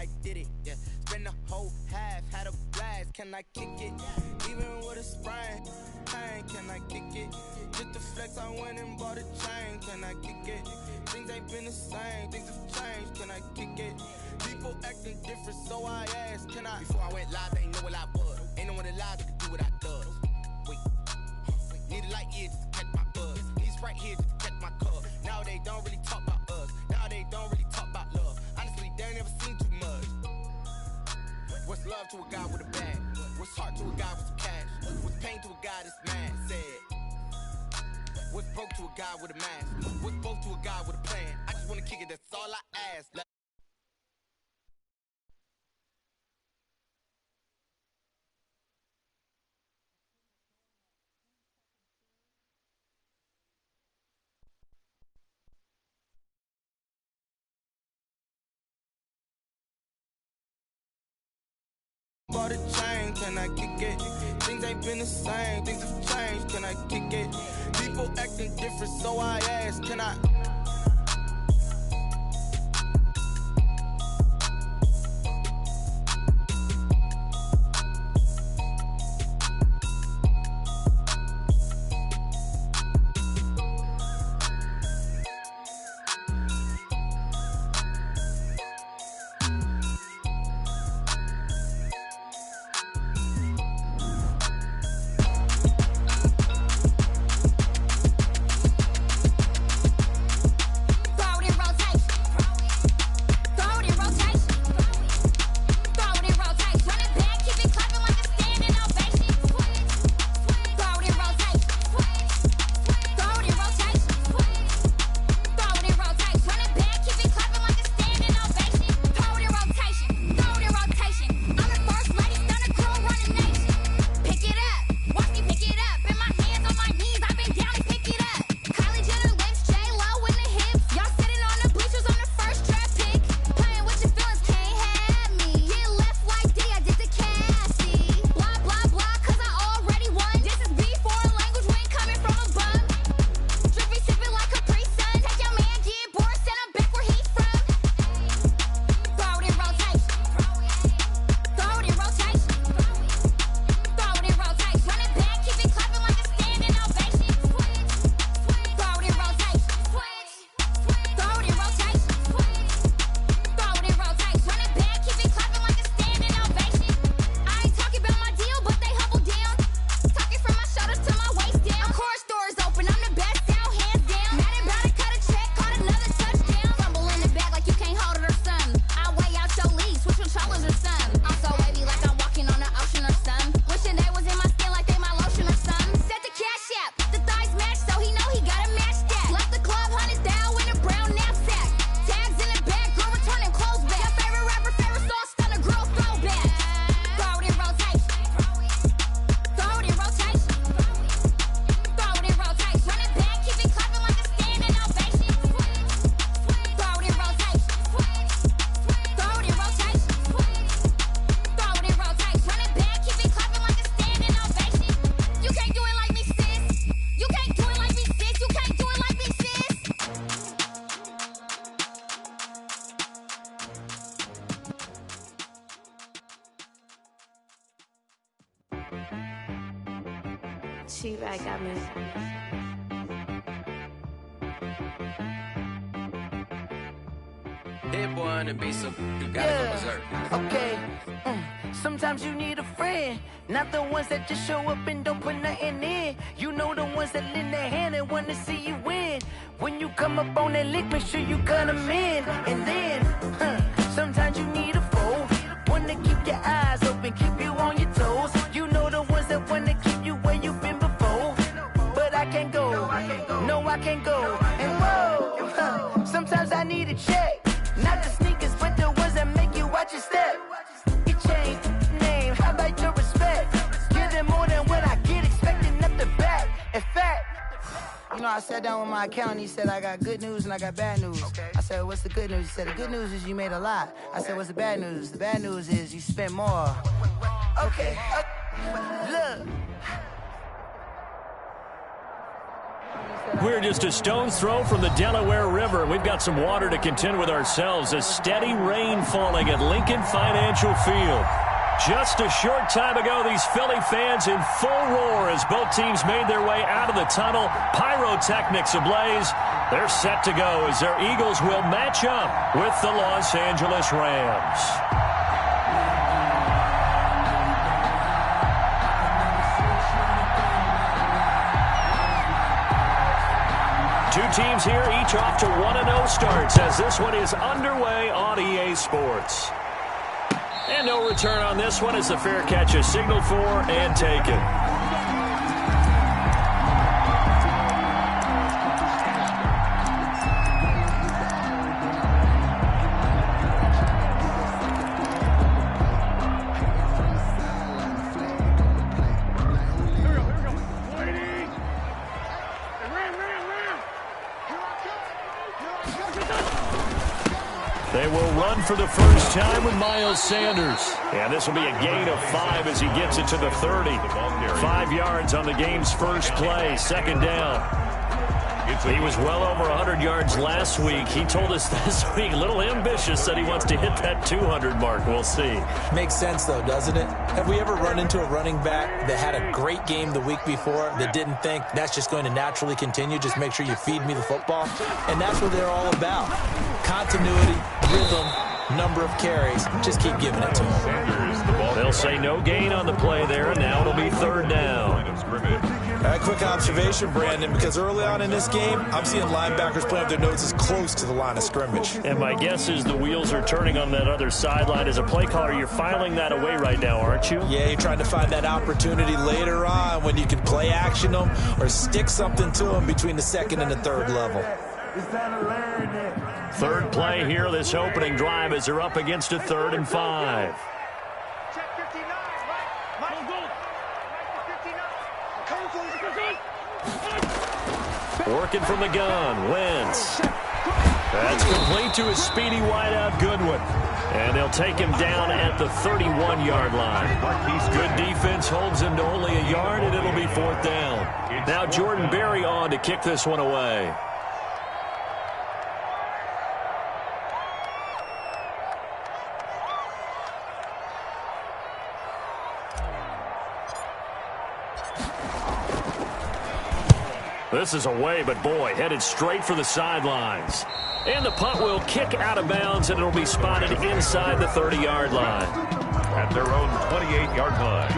I did it, yeah. Spend the whole half, had a blast, can I kick it? Even with a sprain, pain, can I kick it? Just to flex, I went and bought a chain, can I kick it? Things ain't been the same, things have changed, can I kick it? People acting different, so I asked, can I? Before I went live, they ain't know what I was. Ain't no one alive that could do what I does. Wait, need a light year just to catch my buzz. These right here just to catch my cup. Now they don't really talk about us. Now they don't really talk about love. Honestly, they ain't never seen too much. What's love to a guy with a bag? What's heart to a guy with some cash? What's pain to a guy that's mad? Said. What's broke to a guy with a mask? What's both to a guy with a plan? I just wanna kick it, that's all I ask. Bought a chain, can I kick it? Things ain't been the same, things have changed, can I kick it? People acting different, so I asked, can I? She-Bag got me. Hit boy on the beat, so you gotta go berserk. Okay. Sometimes you need a friend, not the ones that just show up and don't put nothing in. You know the ones that lend their hand and wanna see you win. When you come up on that lick, make sure you cut them in. And then, sometimes you need a foe, one to keep your eyes open, keep you on your toes. You know the ones that wanna keep you where you've been before. But I can't go, no I can't go. And whoa, sometimes I need a check. Not the sneakers, but the ones that make you watch your step. You change name, how about your respect? Give them more than what I get, expecting nothing back. In fact, you know, I sat down with my accountant, he said, I got good news and I got bad news. I said, what's the good news? He said, the good news is you made a lot. I said, what's the bad news? The bad news is you spent more. Okay, look. We're just a stone's throw from the Delaware River. We've got some water to contend with ourselves. A steady rain falling at Lincoln Financial Field. Just a short time ago, these Philly fans in full roar as both teams made their way out of the tunnel. Pyrotechnics ablaze. They're set to go as their Eagles will match up with the Los Angeles Rams. Two teams here, each off to 1-0 starts as this one is underway on EA Sports. And no return on this one as the fair catch is signaled for and taken. They will run for the first time with Miles Sanders. And this will be a gain of 5 as he gets it to the 30. 5 yards on the game's first play, second down. He was well over 100 yards last week. He told us this week, a little ambitious, that he wants to hit that 200 mark. We'll see. Makes sense, though, doesn't it? Have we ever run into a running back that had a great game the week before that didn't think that's just going to naturally continue? Just make sure you feed me the football. And that's what they're all about. Continuity, rhythm, number of carries. Just keep giving it to them. They'll say no gain on the play there, and now it'll be third down. A quick observation, Brandon, because early on in this game, I'm seeing linebackers playing with their noses close to the line of scrimmage. And my guess is the wheels are turning on that other sideline. As a play caller, you're filing that away right now, aren't you? Yeah, you're trying to find that opportunity later on when you can play action them or stick something to them between the second and the third level. Third play here, this opening drive, as they're up against a 3rd and 5. Working from the gun, Wentz. That's complete to his speedy wideout, Goodwin. And they'll take him down at the 31-yard line. Good defense holds him to only a yard, and it'll be 4th down. Now Jordan Berry on to kick this one away. This is away, but boy, headed straight for the sidelines. And the punt will kick out of bounds, and it'll be spotted inside the 30-yard line. At their own 28-yard line.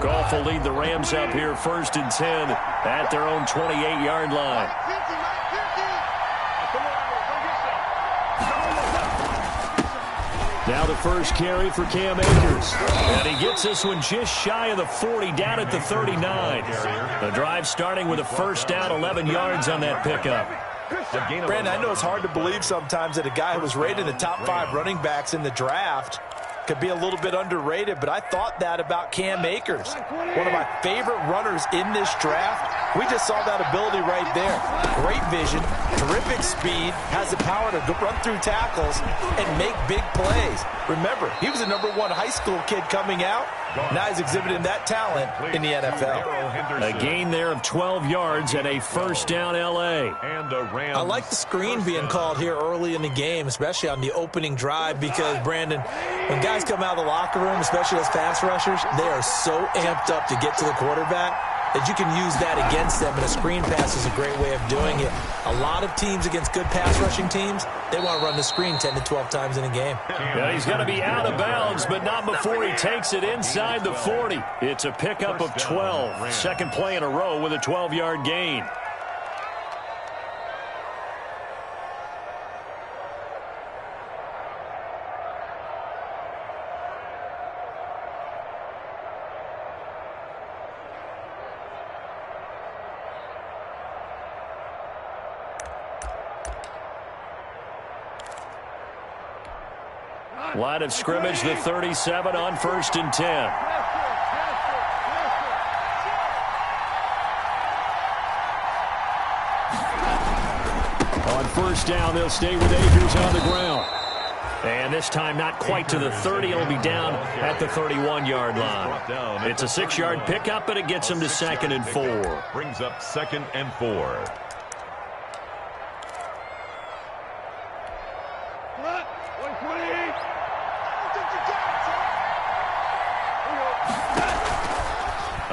Goff will lead the Rams up here 1st and 10 at their own 28-yard line. Now the first carry for Cam Akers. And he gets this one just shy of the 40, down at the 39. The drive starting with a first down, 11 yards on that pickup. Brandon, I know it's hard to believe sometimes that a guy who was rated in the top 5 running backs in the draft could be a little bit underrated, but I thought that about Cam Akers. One of my favorite runners in this draft. We just saw that ability right there. Great vision, terrific speed, has the power to run through tackles and make big plays. Remember, he was a #1 high school kid coming out. Now he's exhibiting that talent in the NFL. A gain there of 12 yards and a first down L.A. I like the screen being called here early in the game, especially on the opening drive, because, Brandon, when guys come out of the locker room, especially those pass rushers, they are so amped up to get to the quarterback that you can use that against them, and a screen pass is a great way of doing it. A lot of teams against good pass rushing teams, they want to run the screen 10 to 12 times in a game. Yeah, he's going to be out of bounds, but not before he takes it inside the 40. It's a pickup of 12. Second play in a row with a 12-yard gain. Line of scrimmage, the 37 on 1st and 10. On 1st down, they'll stay with Akers on the ground. And this time not quite to the 30. It'll be down at the 31-yard line. It's a 6-yard pickup, and it gets him to 2nd and 4. Brings up 2nd and 4.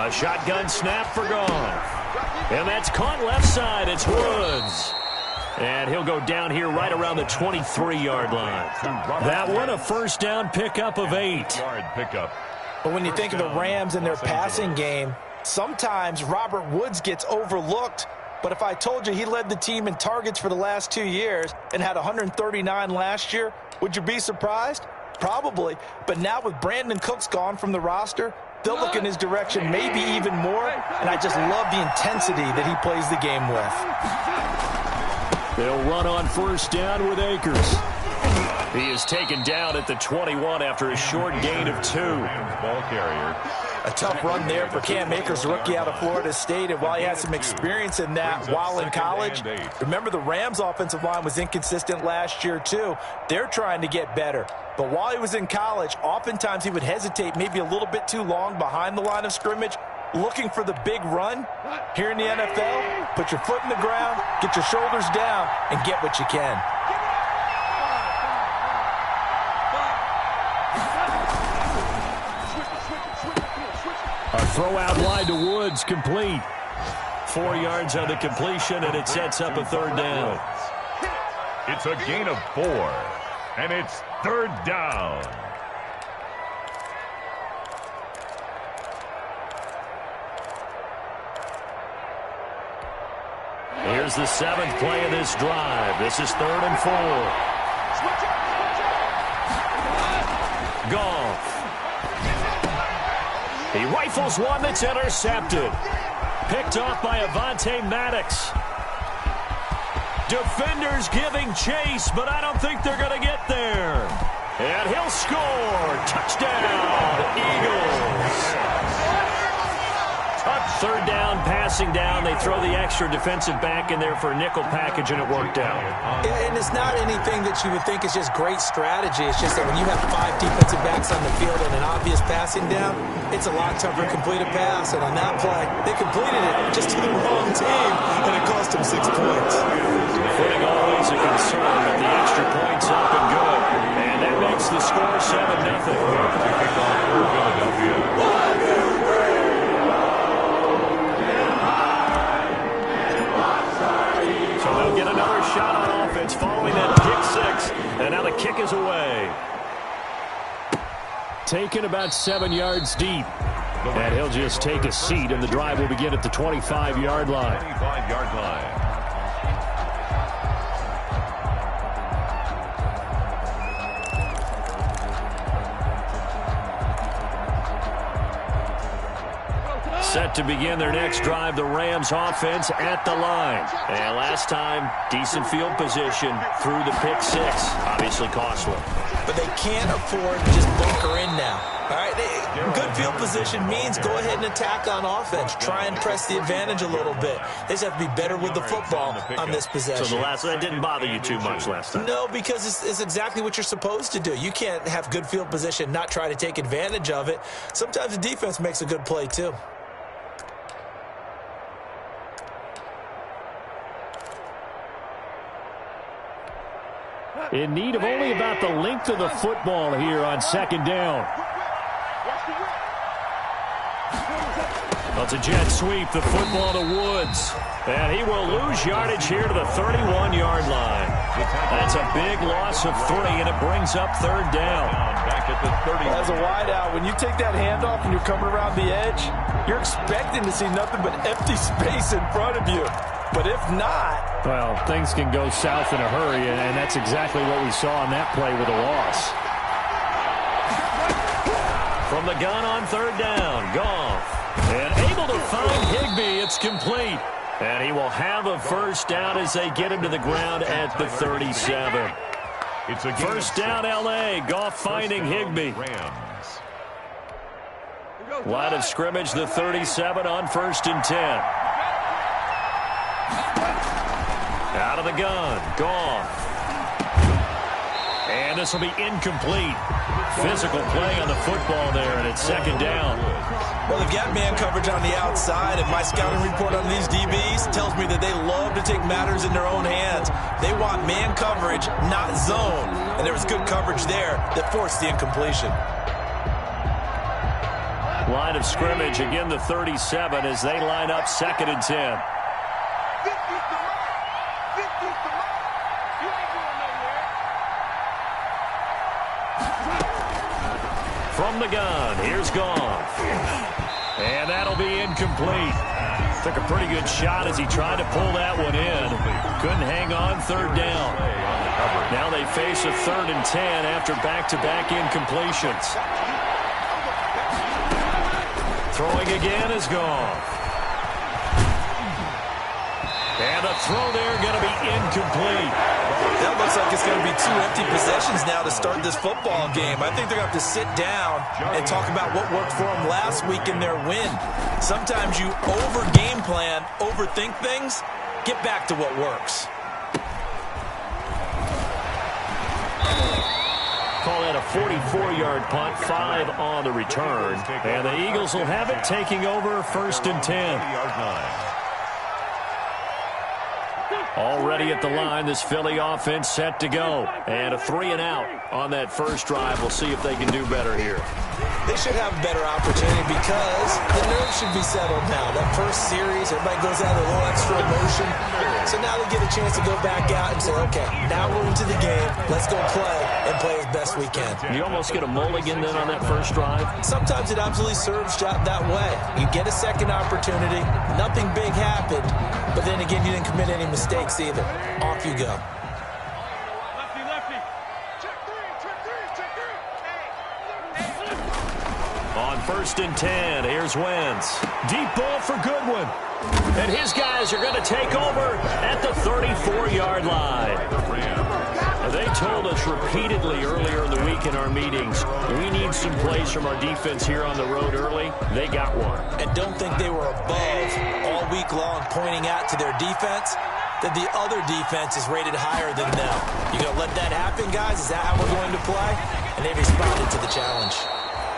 A shotgun snap for Goff. And that's caught left side. It's Woods. And he'll go down here right around the 23-yard line. That one, a first down pickup of 8. But when you think of the Rams and their passing game, sometimes Robert Woods gets overlooked. But if I told you he led the team in targets for the last 2 years and had 139 last year, would you be surprised? Probably. But now with Brandon Cooks gone from the roster, they'll look in his direction maybe even more. And I just love the intensity that he plays the game with. They'll run on first down with Akers. He is taken down at the 21 after a short gain of 2. Ball carrier. A tough run there for Cam Akers, rookie out of Florida State. And while he had some experience in that while in college, remember the Rams' offensive line was inconsistent last year too. They're trying to get better. But while he was in college, oftentimes he would hesitate maybe a little bit too long behind the line of scrimmage, looking for the big run. Here in the NFL, put your foot in the ground, get your shoulders down, and get what you can. A throw out wide to Woods, complete. 4 yards on the completion, and it sets up a third down. It's a gain of 4, and it's third down. Here's the 7th play of this drive. This is 3rd and 4. Goff. He rifles one that's intercepted. Picked off by Avonte Maddox. Defenders giving chase, but I don't think they're going to get there. And he'll score. Touchdown, Eagles. Third down, passing down. They throw the extra defensive back in there for a nickel package, and it worked out. Yeah, and it's not anything that you would think is just great strategy. It's just that when you have 5 defensive backs on the field and an obvious passing down, it's a lot tougher to complete a pass. And on that play, they completed it just to the wrong team, and it cost them 6 points. Footing always a concern, but the extra point's up and good. And that makes the score 7-0. They'll get another shot on offense following that pick 6, and now the kick is away. Taken about 7 yards deep, and he'll just take a seat, and the drive will begin at the 25-yard line. 25-yard line. Set to begin their next drive, the Rams offense at the line. And last time, decent field position through the pick 6. Obviously costly. But they can't afford to just bunker in now. All right, good field position means go ahead and attack on offense. Try and press the advantage a little bit. They just have to be better with the football on this possession. So that didn't bother you too much last time? No, because it's exactly what you're supposed to do. You can't have good field position, not try to take advantage of it. Sometimes the defense makes a good play too. In need of only about the length of the football here on 2nd down. That's a jet sweep, the football to Woods. And he will lose yardage here to the 31-yard line. That's a big loss of 3, and it brings up third down. Back at the 30. As a wideout, when you take that handoff and you're coming around the edge, you're expecting to see nothing but empty space in front of you. But if not... Well, things can go south in a hurry, and that's exactly what we saw on that play with a loss. From the gun on third down, Goff. And able to find Higbee. It's complete. And he will have a first down as they get him to the ground at the 37. It's a first down, L.A. Goff finding Higbee. Line of scrimmage, the 37 on 1st and 10. Out of the gun, Goff. And this will be incomplete. Physical play on the football there, and it's second down. Well, they've got man coverage on the outside, and my scouting report on these DBs tells me that they love to take matters in their own hands. They want man coverage, not zone. And there was good coverage there that forced the incompletion. Line of scrimmage, again the 37 as they line up 2nd and 10. From the gun, here's Goff. And that'll be incomplete. Took a pretty good shot as he tried to pull that one in. Couldn't hang on, 3rd down. Now they face a 3rd and 10 after back-to-back incompletions. Throwing again is Goff. And the throw there going to be incomplete. That looks like it's going to be 2 empty possessions now to start this football game. I think they're going to have to sit down and talk about what worked for them last week in their win. Sometimes you over-game plan, overthink things, get back to what works. Call that a 44-yard punt, 5 on the return. And the Eagles will have it, taking over 1st and 10. Already at the line, this Philly offense set to go. And a 3 and out on that first drive. We'll see if they can do better here. They should have a better opportunity because the nerves should be settled now. That first series, everybody goes out with a little extra emotion. So now they get a chance to go back out and say, okay, now we're into the game. Let's go play and play as best we can. You almost get a mulligan then on that first drive? Sometimes it absolutely serves that way. You get a second opportunity. Nothing big happened. But then again, you didn't commit any mistakes either. Off you go. On 1st and 10, here's Wentz. Deep ball for Goodwin. And his guys are going to take over at the 34-yard line. They told us repeatedly earlier in the week in our meetings, we need some plays from our defense here on the road early. They got one. And don't think they were above all week long pointing out to their defense that the other defense is rated higher than them. You going to let that happen, guys? Is that how we're going to play? And they responded to the challenge.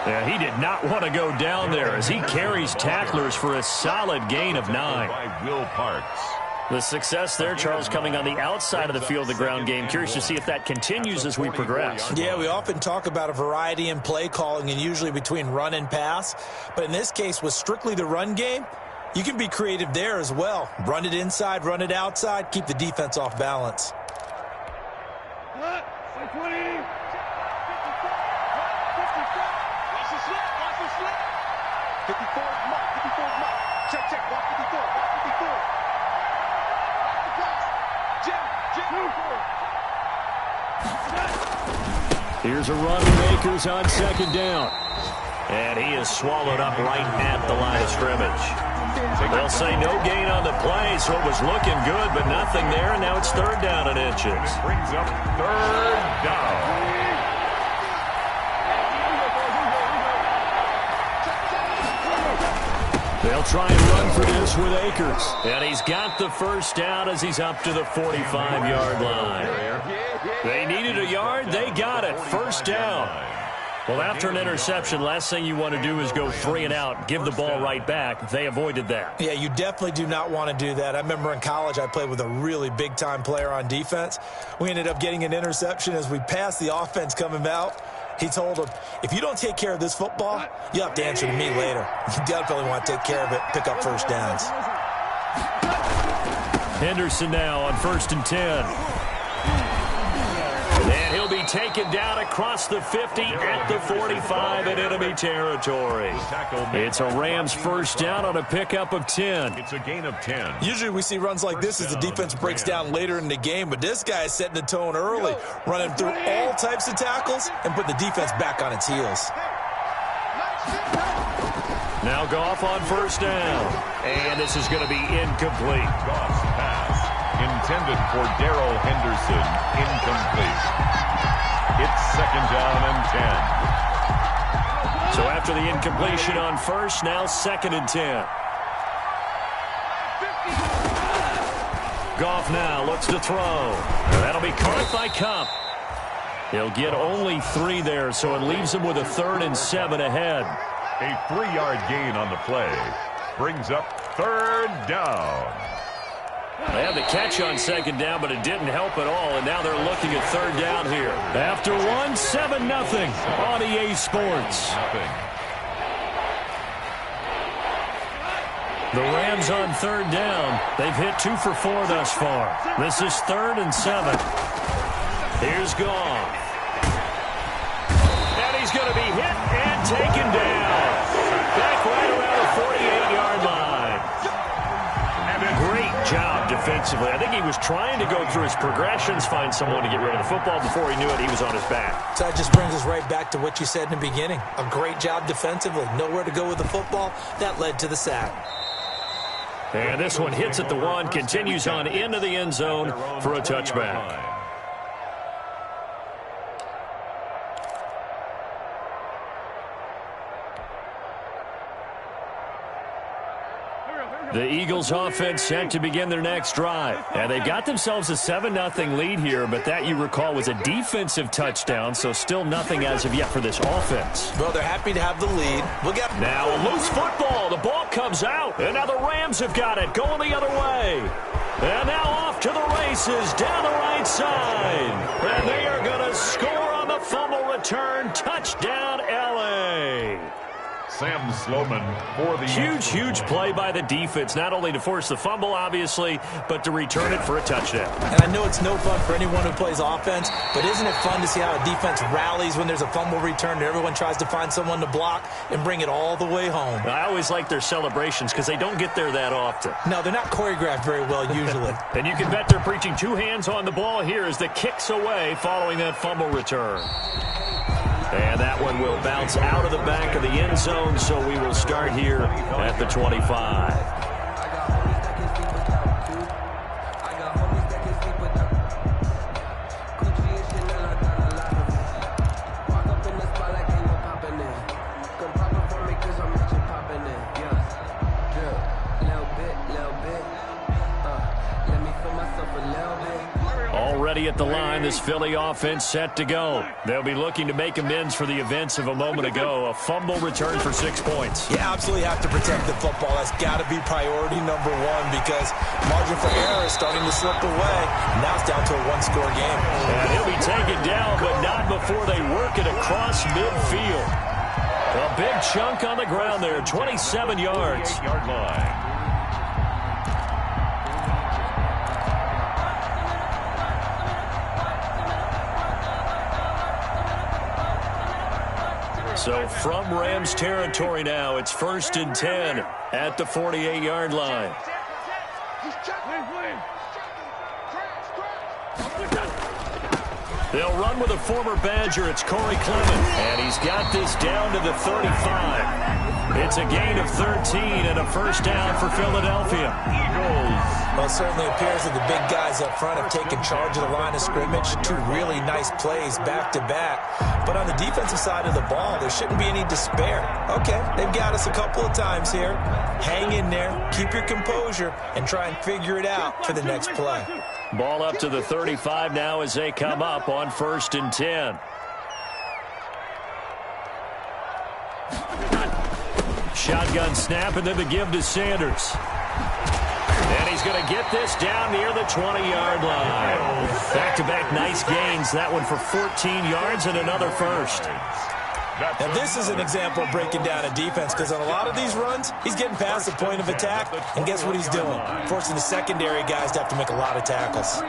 Yeah, he did not want to go down there as he carries tacklers for a solid gain of 9. By Will Parks. The success there, Charles, coming on the outside of the field, the ground game. Curious to see if that continues as we progress. Yeah, we often talk about a variety in play calling and usually between run and pass. But in this case, with strictly the run game, you can be creative there as well. Run it inside, run it outside, keep the defense off balance. Here's a run with Akers on 2nd down. And he is swallowed up right at the line of scrimmage. They'll say no gain on the play, so it was looking good, but nothing there, and now it's 3rd down and inches. Brings up 3rd down. They'll try and run for this with Akers. And he's got the first down as he's up to the 45-yard line. They needed a yard. They got it. 1st down. Well, after an interception, last thing you want to do is go 3 and out, give the ball right back. They avoided that. Yeah, you definitely do not want to do that. I remember in college I played with a really big-time player on defense. We ended up getting an interception as we passed the offense coming out. He told him, if you don't take care of this football, you'll have to answer to me later. You definitely want to take care of it, pick up first downs. Henderson now on 1st and 10. And he'll be taken down across the 50 at the 45 in enemy territory. It's a Rams first down on a pickup of 10. It's a gain of 10. Usually we see runs like this as the defense breaks down later in the game, but this guy is setting the tone early, running through all types of tackles and putting the defense back on its heels. Now Goff on 1st down. And this is going to be incomplete. Goff's pass intended for Darrell Henderson, incomplete. It's 2nd down and 10. So after the incompletion on 1st, now 2nd and 10. Goff now looks to throw. That'll be caught by Kupp. He'll get only 3 there, so it leaves him with a 3rd and 7 ahead. A 3-yard gain on the play brings up 3rd down. They had the catch on 2nd down, but it didn't help at all, and now they're looking at 3rd down here. After 1, 7-0 on EA Sports. The Rams on 3rd down. They've hit 2 for 4 thus far. This is 3rd and 7. Here's Goff. And he's going to be hit and taken down. Back right around the 48-yard line. Great job defensively. I think he was trying to go through his progressions, find someone to get rid of the football. Before he knew it, he was on his back. So that just brings us right back to what you said in the beginning. A great job defensively. Nowhere to go with the football. That led to the sack. And this one hits at the 1, continues on into the end zone for a touchback. The Eagles offense set to begin their next drive. And they've got themselves a 7-0 lead here, but that, you recall, was a defensive touchdown, so still nothing as of yet for this offense. Well, they're happy to have the lead. Now a loose football. The ball comes out, and now the Rams have got it, going the other way. And now off to the races down the right side. And they are going to score on the fumble return. Touchdown, L.A. Sam Sloman for the huge play by the defense, not only to force the fumble, obviously, but to return it for a touchdown. And I know it's no fun for anyone who plays offense, but isn't it fun to see how a defense rallies when there's a fumble return and everyone tries to find someone to block and bring it all the way home? I always like their celebrations because they don't get there that often. No, they're not choreographed very well usually. And you can bet they're preaching 2 hands on the ball here as the kick's away following that fumble return. And that one will bounce out of the back of the end zone, so we will start here at the 25. Already at the line, this Philly offense set to go. They'll be looking to make amends for the events of a moment ago. A fumble return for 6 points. You absolutely have to protect the football. That's got to be priority number 1 because margin for error is starting to slip away. Now it's down to a 1-score game. And he'll be taken down, but not before they work it across midfield. A big chunk on the ground there, 27 yards. 8-yard line. So from Rams territory now, it's 1st and 10 at the 48-yard line. They'll run with a former Badger. It's Corey Clement. And he's got this down to the 35. It's a gain of 13 and a first down for Philadelphia. Eagles. Well, it certainly appears that the big guys up front have taken charge of the line of scrimmage. 2 really nice plays back-to-back. But on the defensive side of the ball, there shouldn't be any despair. Okay, they've got us a couple of times here. Hang in there, keep your composure, and try and figure it out for the next play. Ball up to the 35 now as they come up on 1st and 10. Shotgun snap, and then the give to Sanders. And he's going to get this down near the 20-yard line. Back-to-back nice gains. That one for 14 yards and another first. Now, this is an example of breaking down a defense because on a lot of these runs, he's getting past the point of attack, and guess what he's doing? Forcing the secondary guys to have to make a lot of tackles.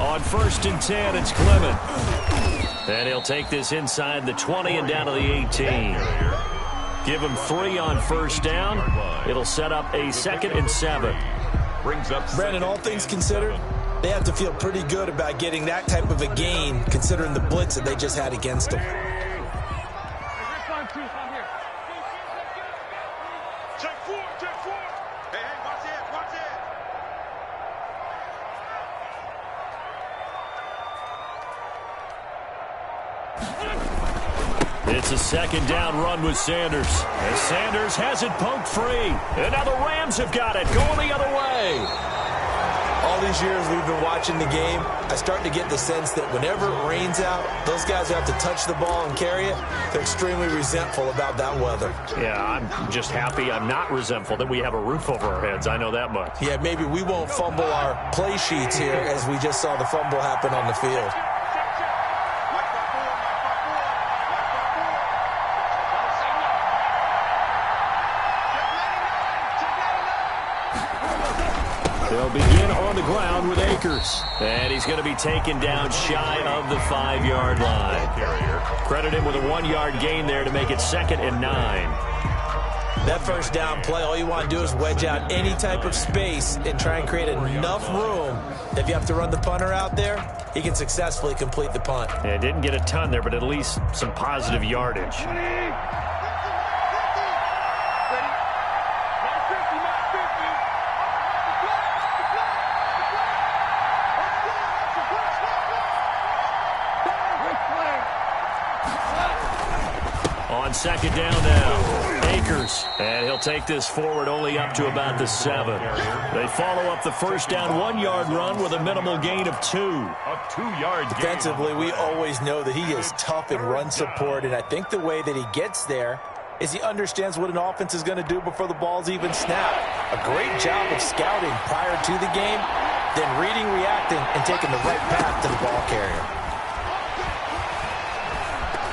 On 1st and 10, it's Clement. And he'll take this inside the 20 and down to the 18. Give him 3 on first down. It'll set up a 2nd and 7. Brandon, all things considered, they have to feel pretty good about getting that type of a gain considering the blitz that they just had against them. It's a second down run with Sanders. And Sanders has it poked free. And now the Rams have got it, going the other way. All these years we've been watching the game, I start to get the sense that whenever it rains out, those guys who have to touch the ball and carry it, they're extremely resentful about that weather. Yeah, I'm just happy I'm not resentful that we have a roof over our heads. I know that much. Yeah, maybe we won't fumble our play sheets here as we just saw the fumble happen on the field. They'll begin on the ground with Akers. And he's going to be taken down shy of the 5-yard line. Credit him with a 1-yard gain there to make it 2nd and 9. That first down play, all you want to do is wedge out any type of space and try and create enough room. If you have to run the punter out there, he can successfully complete the punt. Yeah, didn't get a ton there, but at least some positive yardage. On second down now, Akers, and he'll take this forward only up to about the 7. They follow up the first down 1-yard run with a minimal gain of 2. A 2-yard gain. Defensively, we always know that he is tough in run support, and I think the way that he gets there is he understands what an offense is going to do before the ball's even snapped. A great job of scouting prior to the game, then reading, reacting, and taking the right path to the ball carrier.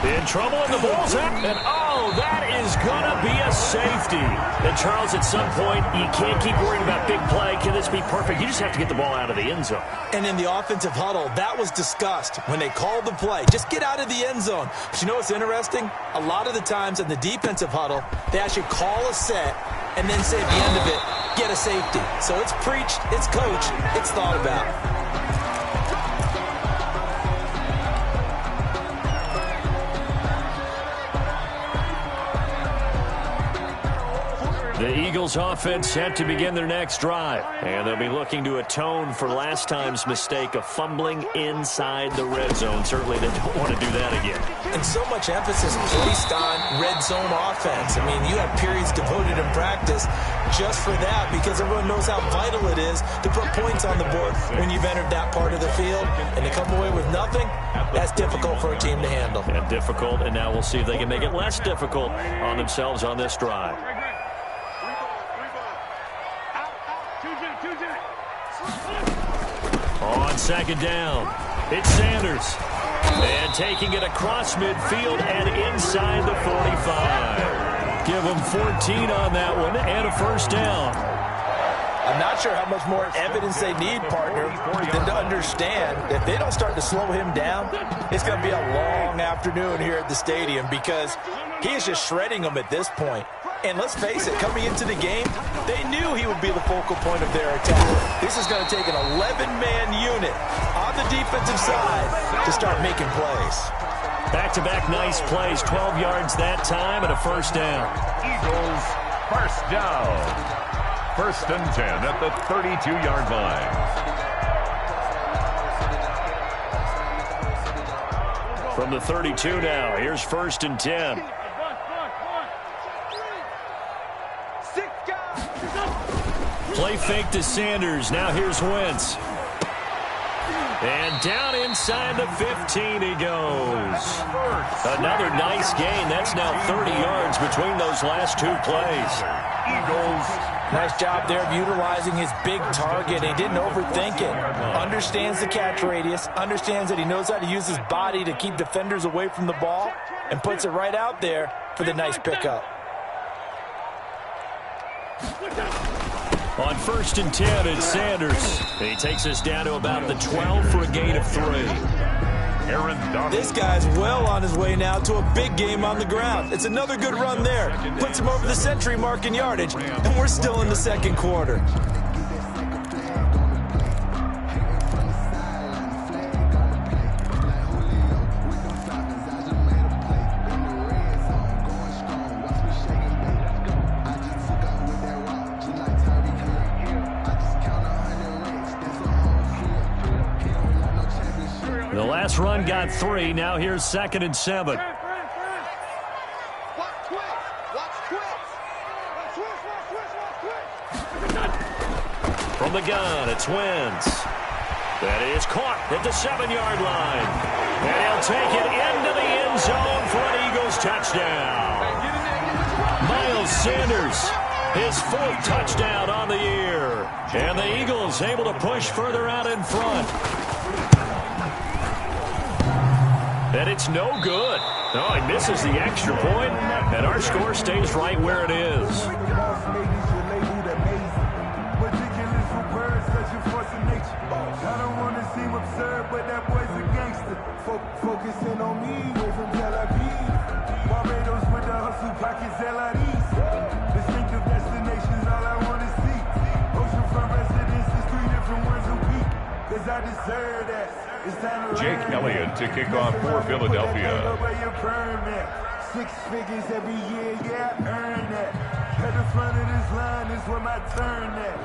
In trouble, and the ball's out. And, oh, that is going to be a safety. And, Charles, at some point, you can't keep worrying about big play. Can this be perfect? You just have to get the ball out of the end zone. And in the offensive huddle, that was discussed when they called the play. Just get out of the end zone. But you know what's interesting? A lot of the times in the defensive huddle, they actually call a set and then say at the end of it, get a safety. So it's preached, it's coached, it's thought about. The Eagles offense set to begin their next drive. And they'll be looking to atone for last time's mistake of fumbling inside the red zone. Certainly they don't want to do that again. And so much emphasis placed on red zone offense. I mean, you have periods devoted in practice just for that because everyone knows how vital it is to put points on the board when you've entered that part of the field. And to come away with nothing, that's difficult for a team to handle. And difficult, and now we'll see if they can make it less difficult on themselves on this drive. On second down, it's Sanders. And taking it across midfield and inside the 45. Give them 14 on that one and a first down. I'm not sure how much more evidence they need, partner, than to understand that if they don't start to slow him down, it's going to be a long afternoon here at the stadium because he is just shredding them at this point. And let's face it, coming into the game, they knew he would be the focal point of their attack. This is going to take an 11-man unit on the defensive side to start making plays. Back-to-back nice plays, 12 yards that time and a first down. Eagles, first down. 1st and 10 at the 32-yard line. From the 32 now, here's 1st and 10. Play fake to Sanders. Now here's Wentz. And down inside the 15 he goes. Another nice gain. That's now 30 yards between those last 2 plays. Eagles. Nice job there of utilizing his big target. He didn't overthink it. Understands the catch radius. Understands that he knows how to use his body to keep defenders away from the ball. And puts it right out there for the nice pickup. On 1st and 10, it's Sanders. He takes us down to about the 12 for a gain of 3. Aaron Donald. This guy's well on his way now to a big game on the ground. It's another good run there. Puts him over the century mark in yardage, and we're still in the second quarter. The last run got 3. Now here's 2nd and 7. the gun. It's Wentz. That is caught at the 7-yard line. And he'll take it into the end zone for an Eagles touchdown. Miles Sanders, his 4th touchdown on the year. And the Eagles able to push further out in front. And it's no good. No, he misses the extra point, and our score stays right where it is. I don't want to seem absurd, but that boy's a gangster. Focusing on me, way from Tel Aviv. Barbados with the hustle pockets, LIDs. Distinctive destinations, all I want to see. Oceanfront residences, 3 different ones a week. Cause I deserve that. It's time to Jake Elliott to kick off for Philadelphia. 6 figures every year, yeah, I earn that. At the front of this line is where my turn at.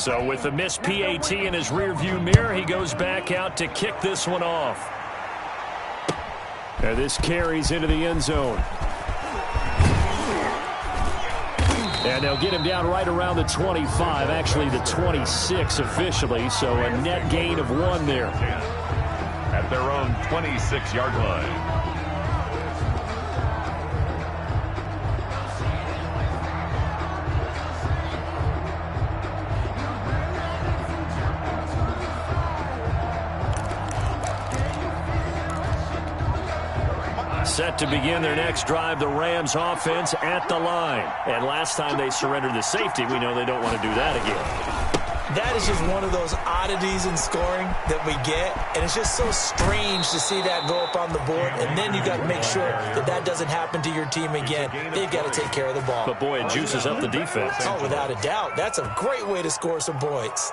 So with the missed PAT in his rearview mirror, he goes back out to kick this one off. And this carries into the end zone. And they'll get him down right around the 25, actually the 26 officially, so a net gain of 1 there. At their own 26-yard line. Set to begin their next drive, the Rams offense at the line. And last time they surrendered the safety, we know they don't want to do that again. That is just one of those oddities in scoring that we get, and it's just so strange to see that go up on the board, and then you got to make sure that that doesn't happen to your team again. They've got to take care of the ball. But, boy, it juices up the defense. Oh, without a doubt. That's a great way to score some points.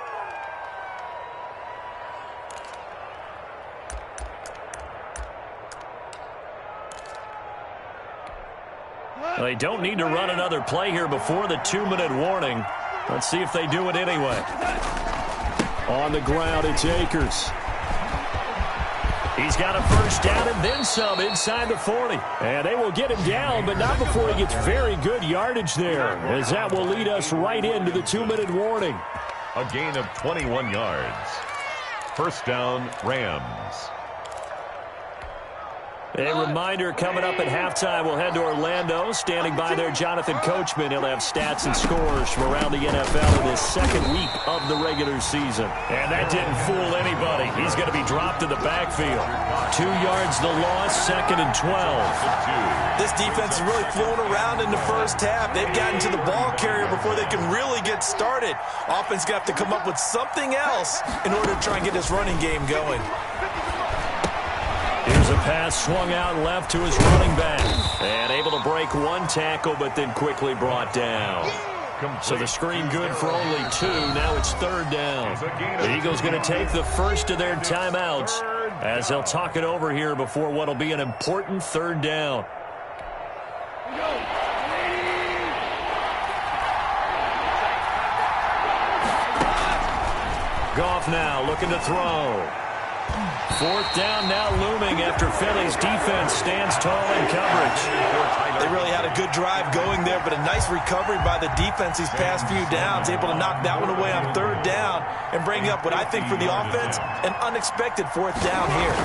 They don't need to run another play here before the 2-minute warning. Let's see if they do it anyway. On the ground, it's Akers. He's got a first down and then some inside the 40. And they will get him down, but not before he gets very good yardage there, as that will lead us right into the 2-minute warning. A gain of 21 yards. First down, Rams. A reminder, coming up at halftime, we'll head to Orlando. Standing by there, Jonathan Coachman. He'll have stats and scores from around the NFL in his 2nd week of the regular season. And that didn't fool anybody. He's going to be dropped in the backfield. 2 yards the loss, 2nd and 12. This defense is really flown around in the first half. They've gotten to the ball carrier before they can really get started. Offense got to come up with something else in order to try and get this running game going. Here's a pass swung out left to his running back. And able to break 1 tackle, but then quickly brought down. So the screen good for only 2. Now it's 3rd down. The Eagles going to take the first of their timeouts as they'll talk it over here before what will be an important 3rd down. Goff now looking to throw. 4th down now looming after Philly's defense stands tall in coverage. They really had a good drive going there, but a nice recovery by the defense these past few downs, able to knock that one away on 3rd down and bring up what I think for the offense, an unexpected 4th down here.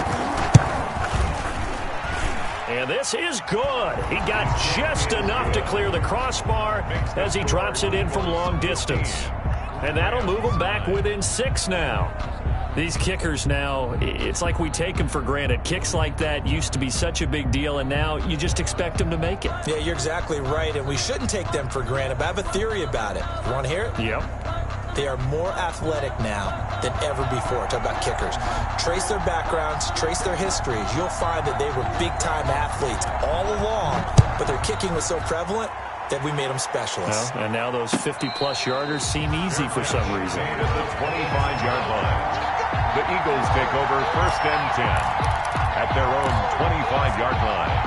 And this is good. He got just enough to clear the crossbar as he drops it in from long distance. And that'll move him back within 6 now. These kickers now, it's like we take them for granted. Kicks like that used to be such a big deal, and now you just expect them to make it. Yeah, you're exactly right, and we shouldn't take them for granted, but I have a theory about it. You want to hear it? Yep. They are more athletic now than ever before. Talk about kickers. Trace their backgrounds, trace their histories. You'll find that they were big-time athletes all along, but their kicking was so prevalent that we made them specialists. Well, and now those 50-plus yarders seem easy for some reason. At the 25-yard line. The Eagles take over 1st and 10 at their own 25-yard line.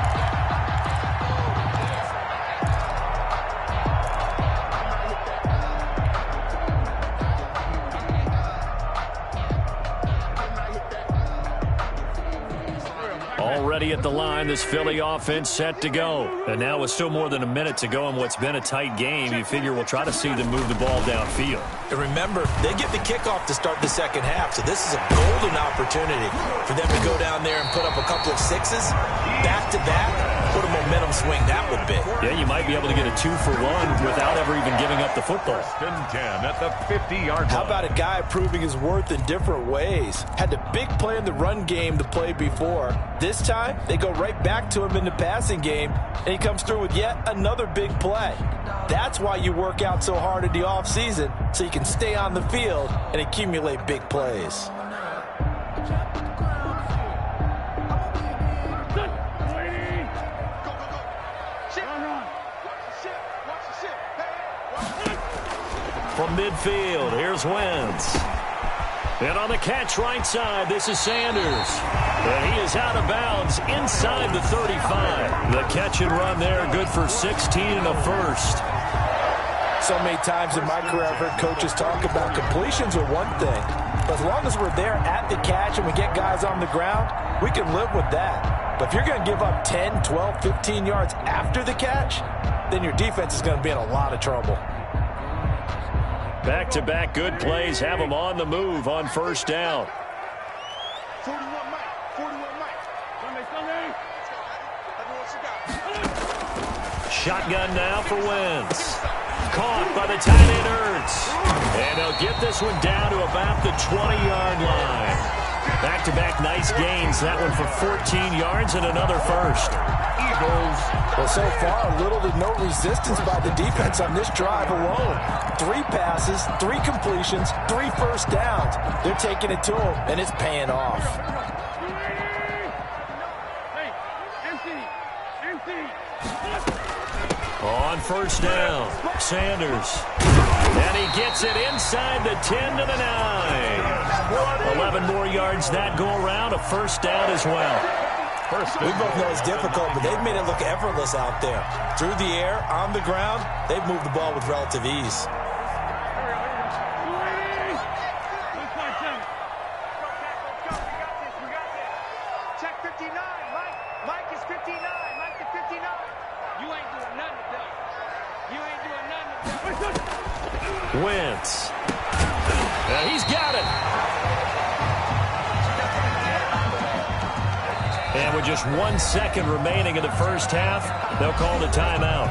ready at the line. This Philly offense set to go. And now with still more than a minute to go in what's been a tight game, you figure we'll try to see them move the ball downfield. And remember, they get the kickoff to start the second half, so this is a golden opportunity for them to go down there and put up a couple of sixes back-to-back. What a momentum swing that would be. Yeah, you might be able to get a 2-for-1 without ever even giving up the football. 10 at the 50-yard line. How about a guy proving his worth in different ways? Had the big play in the run game to play before. This time, they go right back to him in the passing game, and he comes through with yet another big play. That's why you work out so hard in the offseason, so you can stay on the field and accumulate big plays. From midfield, here's Wentz. And on the catch right side, this is Sanders. And he is out of bounds inside the 35. The catch and run there, good for 16 and a first. So many times in my career, I've heard coaches talk about completions are one thing. But as long as we're there at the catch and we get guys on the ground, we can live with that. But if you're going to give up 10, 12, 15 yards after the catch, then your defense is going to be in a lot of trouble. Back-to-back good plays have them on the move on first down. 41 Mike. Shotgun now for Wentz. Caught by the tight end Ertz. And they'll get this one down to about the 20-yard line. Back-to-back nice gains. That one for 14 yards and another first. Eagles. Well, so far, little to no resistance by the defense on this drive alone. 3 passes, 3 completions, 3 first downs. They're taking it to them, and it's paying off. On first down, Sanders. And he gets it inside the 10 to the 9. 11 more yards that go around, a first down as well. We both know it's difficult, but they've made it look effortless out there. Through the air, on the ground, they've moved the ball with relative ease. Check 59. Mike is 59. Mike is 59. You ain't doing nothing today. You ain't doing nothing today. Wentz. And he's got it. And with just 1 second remaining in the first half, they'll call the timeout.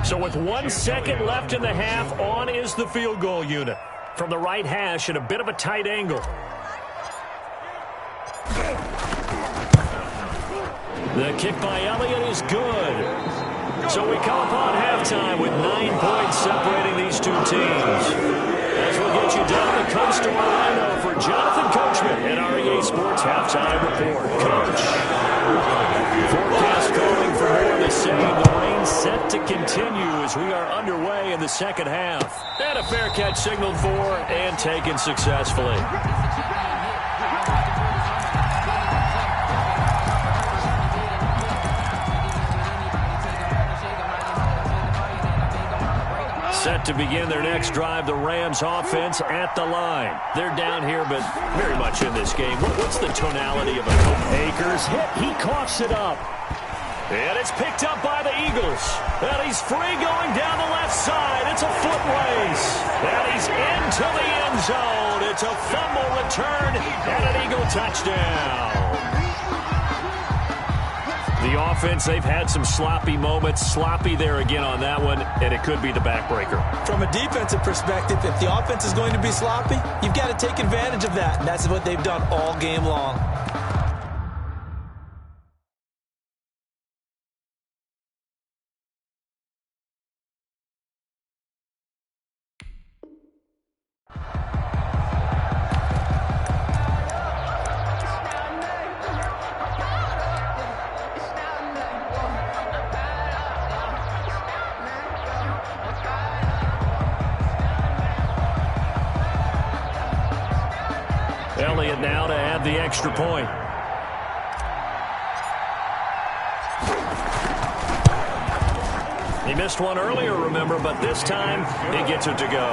So with 1 second left in the half, on is the field goal unit. From the right hash at a bit of a tight angle. The kick by Elliott is good. So we come upon halftime with 9 points separating these two teams. As we'll get you down the coast to Orlando for Jonathan Coachman at REA Sports Halftime Report. Coach. Forecast calling for more of the same. The rain set to continue as we are underway in the second half. And a fair catch signaled for and taken successfully. Set to begin their next drive, the Rams offense at the line. They're down here, but very much in this game. What's the tonality of a coach? Akers hit, he coughs it up. And it's picked up by the Eagles. And he's free going down the left side. It's a foot race. And he's into the end zone. It's a fumble return and an Eagle touchdown. The offense, they've had some sloppy moments. Sloppy there again on that one, and it could be the backbreaker. From a defensive perspective, if the offense is going to be sloppy, you've got to take advantage of that, and that's what they've done all game long. Elliott now to add the extra point. He missed one earlier, remember, but this time he gets it to go.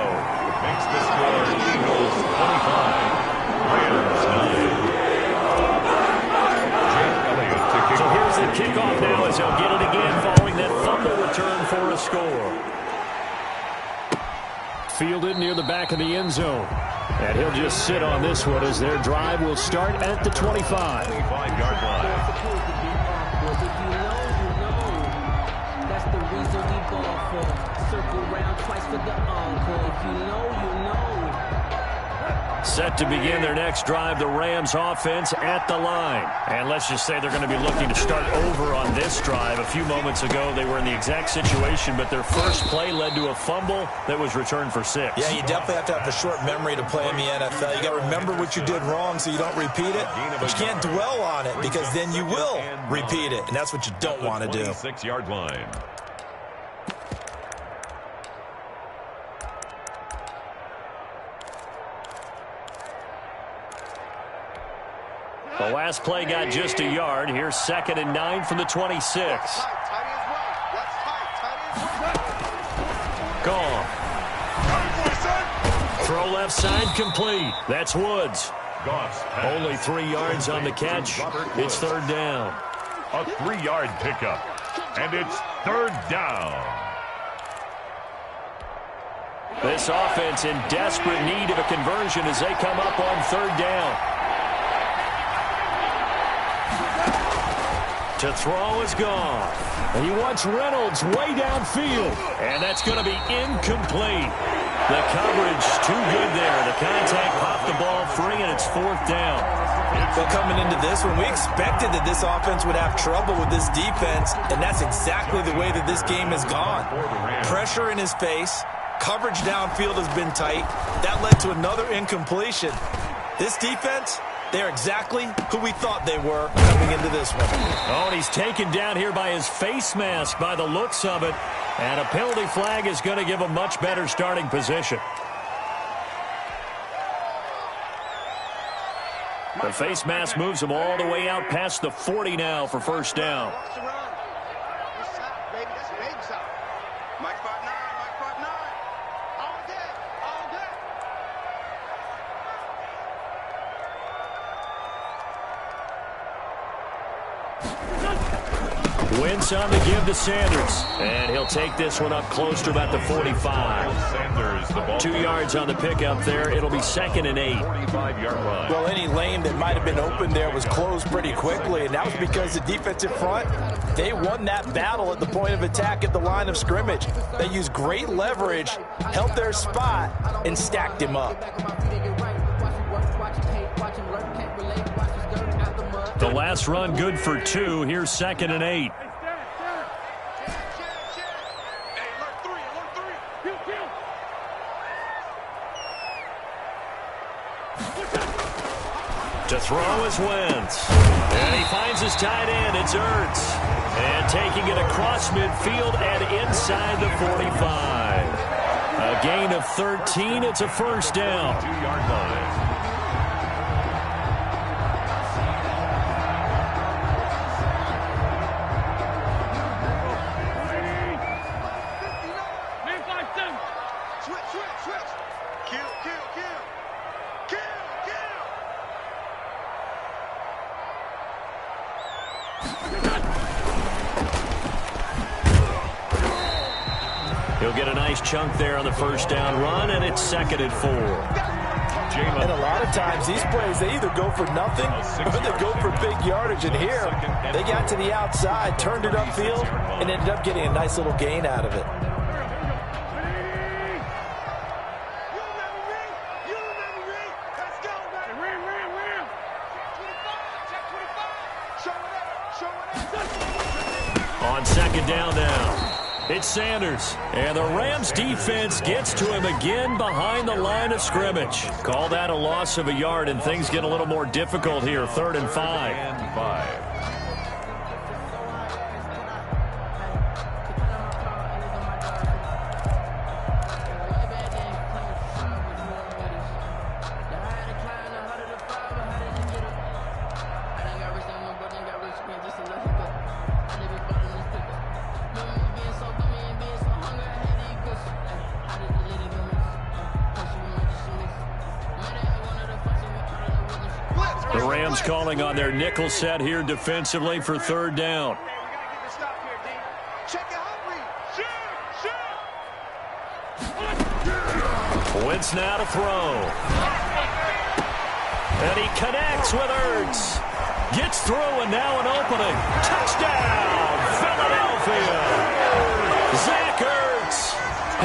Makes the score Eagles 25, Rams 9. So here's the kickoff now as he'll get it again following that fumble return for a score. Fielded near the back of the end zone. And he'll just sit on this one as their drive will start at the 25. 25-yard line. That's the reason we ball for. Circle round twice for the encore. If you know, you know. Set to begin their next drive, the Rams offense at the line. And let's just say they're going to be looking to start over on this drive. A few moments ago, they were in the exact situation, but their first play led to a fumble that was returned for 6. Yeah, you definitely have to have a short memory to play in the NFL. You got to remember what you did wrong so you don't repeat it, but you can't dwell on it because then you will repeat it, and that's what you don't want to do. 26-yard line. The last play got just a yard. Here's 2nd and 9 from the 26. Gone. Throw left side complete. That's Woods. Only 3 yards on the catch. It's 3rd down. A 3-yard pickup. And it's 3rd down. This offense in desperate need of a conversion as they come up on 3rd down. To throw is gone. And he wants Reynolds way downfield. And that's going to be incomplete. The coverage too good there. The contact popped the ball free, and it's 4th down. But coming into this one, we expected that this offense would have trouble with this defense, and that's exactly the way that this game has gone. Pressure in his face. Coverage downfield has been tight. That led to another incompletion. This defense, they're exactly who we thought they were coming into this one. Oh, and he's taken down here by his face mask by the looks of it. And a penalty flag is going to give a much better starting position. The face mask moves him all the way out past the 40 now for 1st down. Wentz on the give to Sanders. And he'll take this one up close to about the 45. Sanders, the ball 2 yards on the pickup there. It'll be 2nd and 8. 45-yard line. Well, any lane that might have been open there was closed pretty quickly, and that was because the defensive front, they won that battle at the point of attack at the line of scrimmage. They used great leverage, held their spot, and stacked him up. The last run good for 2. Here's 2nd and 8. To throw is Wentz. And he finds his tight end. It's Ertz. And taking it across midfield and inside the 45. A gain of 13. It's a 1st down. 2-yard line. He'll get a nice chunk there on the 1st down run, and it's 2nd and 4. And a lot of times these plays, they either go for nothing or they go for big yardage. And here, they got to the outside, turned it upfield, and ended up getting a nice little gain out of it. On 2nd down now. It's Sanders, and the Rams defense gets to him again behind the line of scrimmage. Call that a loss of a yard, and things get a little more difficult here. 3rd and 5. Rams calling on their nickel set here defensively for third down. Wentz now to throw. And he connects with Ertz. Gets through and now an opening. Touchdown, Philadelphia. Zach Ertz.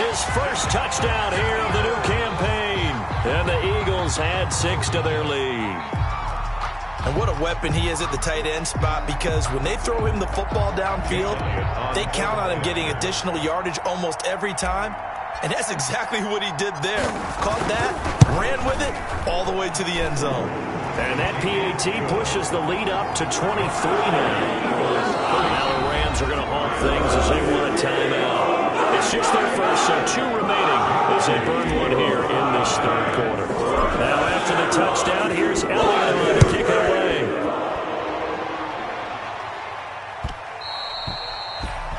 His first touchdown here of the new campaign. And the Eagles add 6 to their lead. And what a weapon he is at the tight end spot, because when they throw him the football downfield, they count on him getting additional yardage almost every time. And that's exactly what he did there. Caught that, ran with it, all the way to the end zone. And that PAT pushes the lead up to 23 now. Now the Rams are going to halt things as they want a timeout. It's just their first, so 2 remaining as they burn one here in this third quarter. Now after the touchdown, here's Elliott to kick it away.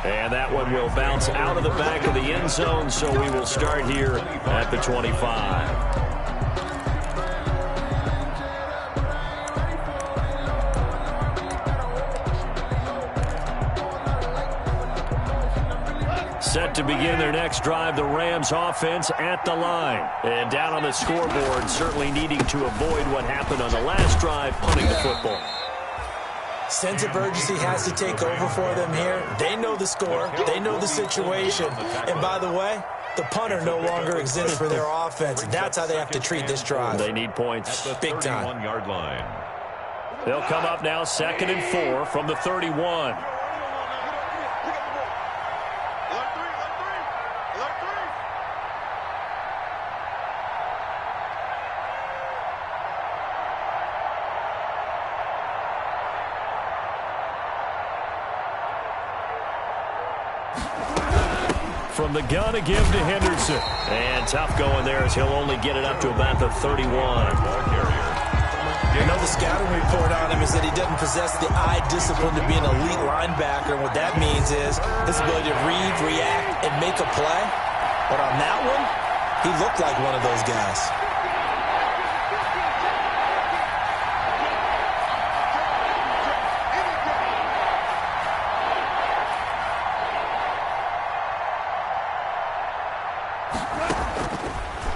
And that one will bounce out of the back of the end zone, so we will start here at the 25. Set to begin their next drive, the Rams offense at the line. And down on the scoreboard, certainly needing to avoid what happened on the last drive, punting the football. Sense of urgency has to take over for them here. They know the score. They know the situation. And by the way, the punter no longer exists for their offense. That's how they have to treat this drive. They need points. Big time. 31-yard line. They'll come up now 2nd and 4 from the 31. From the gun to give to Henderson. And tough going there as he'll only get it up to about the 31. You know, the scouting report on him is that he doesn't possess the eye discipline to be an elite linebacker. And what that means is his ability to read, react, and make a play. But on that one, he looked like one of those guys.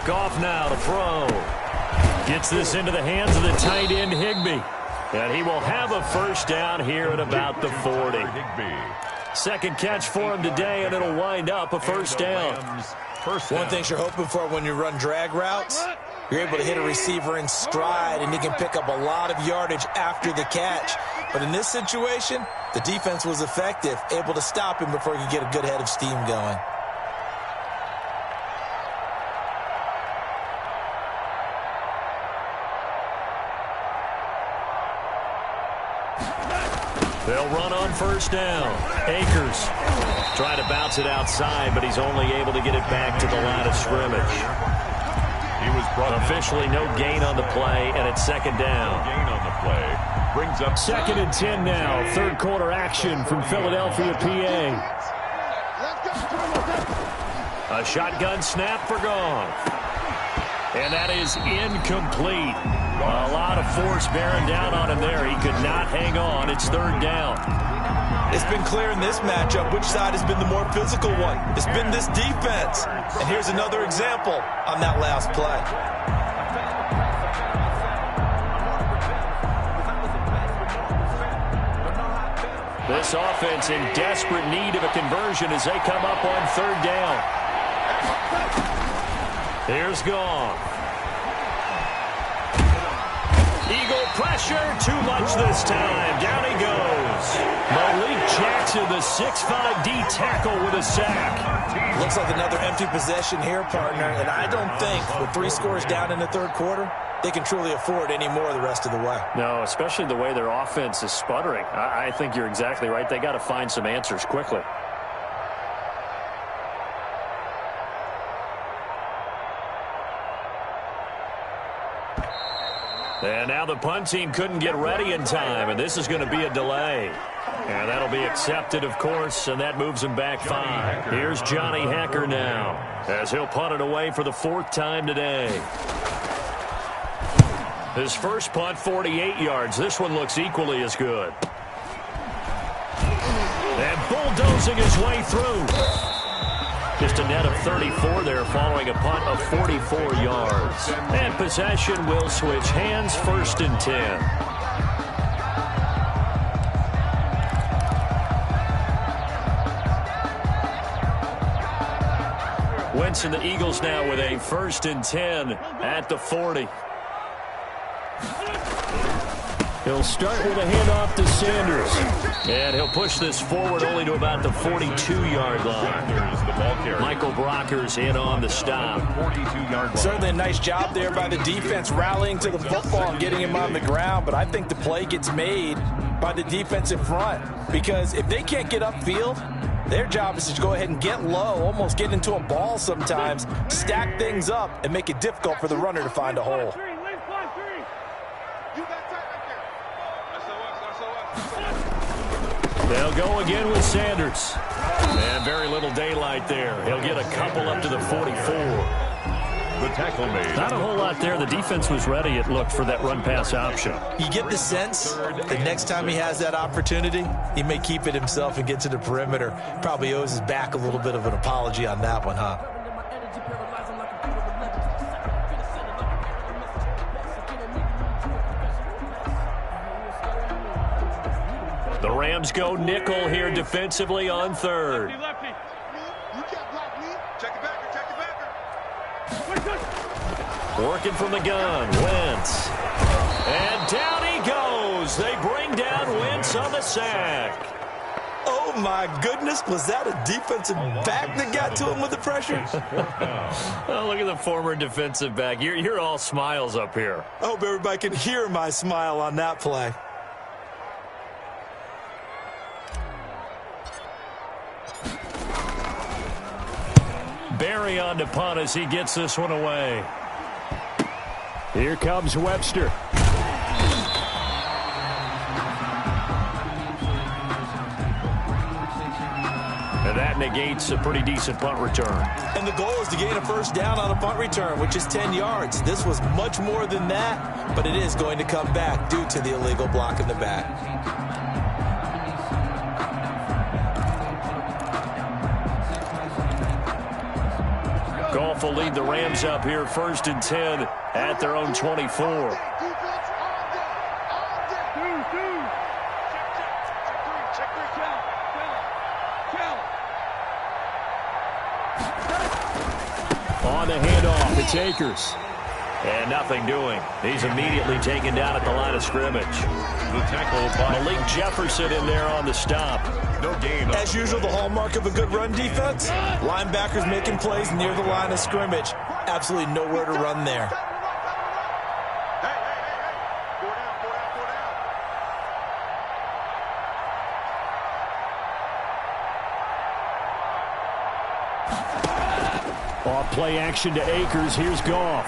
Goff now to throw. Gets this into the hands of the tight end, Higbee. And he will have a first down here at about the 40. Second catch for him today, and it'll wind up a first down. One thing you're hoping for when you run drag routes, you're able to hit a receiver in stride, and he can pick up a lot of yardage after the catch. But in this situation, the defense was effective, able to stop him before he could get a good head of steam going. They'll run on first down. Akers trying to bounce it outside, but he's only able to get it back to the line of scrimmage. He was brought officially no gain on the play, and it's second down. Gain on the play brings up 2nd and 10 now. Third quarter action from Philadelphia, PA. A shotgun snap for Goff. And that is incomplete. A lot of force bearing down on him there. He could not hang on. It's third down. It's been clear in this matchup which side has been the more physical one. It's been this defense. And here's another example on that last play. This offense in desperate need of a conversion as they come up on third down. Here's Goff. Eagle pressure, too much this time. Down he goes. Malik Jackson, the 6'5" D tackle with a sack. Looks like another empty possession here, partner. And I don't think with 3 scores down in the third quarter, they can truly afford any more the rest of the way. No, especially the way their offense is sputtering. I think you're exactly right. They got to find some answers quickly. And now the punt team couldn't get ready in time, and this is going to be a delay. And that'll be accepted, of course, and that moves him back 5. Here's Johnny Hecker now, as he'll punt it away for the 4th time today. His first punt, 48 yards. This one looks equally as good. And bulldozing his way through. Just a net of 34 there following a punt of 44 yards. And possession will switch hands, 1st and 10. Wentz and the Eagles now with a 1st and 10 at the 40. He'll start with a handoff to Sanders. And he'll push this forward only to about the 42-yard line. Michael Brockers in on the stop. Certainly a nice job there by the defense rallying to the football and getting him on the ground. But I think the play gets made by the defense in front. Because if they can't get upfield, their job is to go ahead and get low, almost get into a ball sometimes, stack things up, and make it difficult for the runner to find a hole. They'll go again with Sanders. And very little daylight there. He'll get a couple up to the 44. The tackle made. Not a whole lot there. The defense was ready, it looked, for that run-pass option. You get the sense that next time he has that opportunity, he may keep it himself and get to the perimeter. Probably owes his back a little bit of an apology on that one, huh? The Rams go nickel here defensively on 3rd. Lefty. You can't block me. Check it back. Check it back. Working from the gun, Wentz. And down he goes. They bring down Wentz on the sack. Oh, my goodness. Was that a defensive back that got to him with the pressure? Oh, look at the former defensive back. You're all smiles up here. I hope everybody can hear my smile on that play. Barry on the punt as he gets this one away. Here comes Webster. And that negates a pretty decent punt return. And the goal is to gain a 1st down on a punt return, which is 10 yards. This was much more than that, but it is going to come back due to the illegal block in the back. Goff will lead the Rams up here 1st and 10 at their own 24. On the handoff, it's Akers. And nothing doing. He's immediately taken down at the line of scrimmage. The tackle by Malik Jefferson in there on the stop. No gain. As usual, the hallmark of a good run defense, linebackers making plays near the line of scrimmage. Absolutely nowhere to run there. Off play action to Akers. Here's Goff.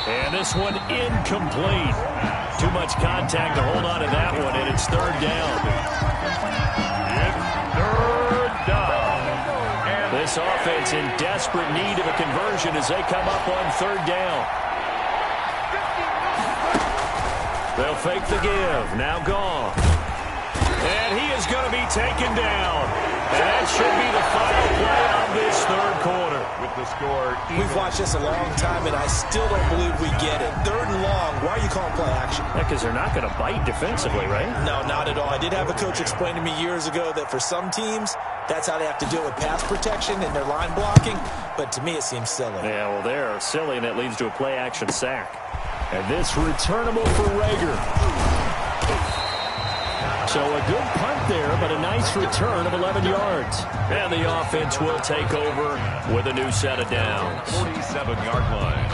And this one incomplete. Too much contact to hold on to that one, and it's 3rd down. It's 3rd down. And this offense in desperate need of a conversion as they come up on 3rd down. They'll fake the give. Now Goff. And he is going to be taken down. And that should be the final play of this 3rd quarter. With the score. We've watched this a long time, and I still don't believe we get it. 3rd and long. Why are you calling play action? Yeah, because they're not going to bite defensively, right? No, not at all. I did have a coach explain to me years ago that for some teams, that's how they have to deal with pass protection and their line blocking. But to me, it seems silly. Yeah, well, they're silly, and it leads to a play action sack. And this returnable for Rager. So a good punt there, but a nice return of 11 yards. And the offense will take over with a new set of downs. 47-yard line.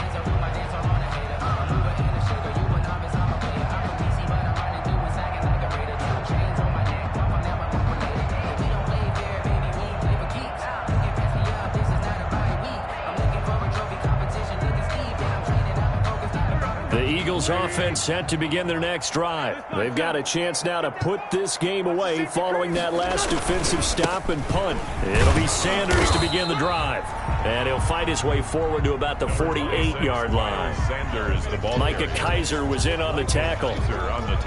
Eagles offense set to begin their next drive. They've got a chance now to put this game away following that last defensive stop and punt. It'll be Sanders to begin the drive. And he'll fight his way forward to about the 48-yard line. Sanders, the ball Micah Kaiser was in on the tackle.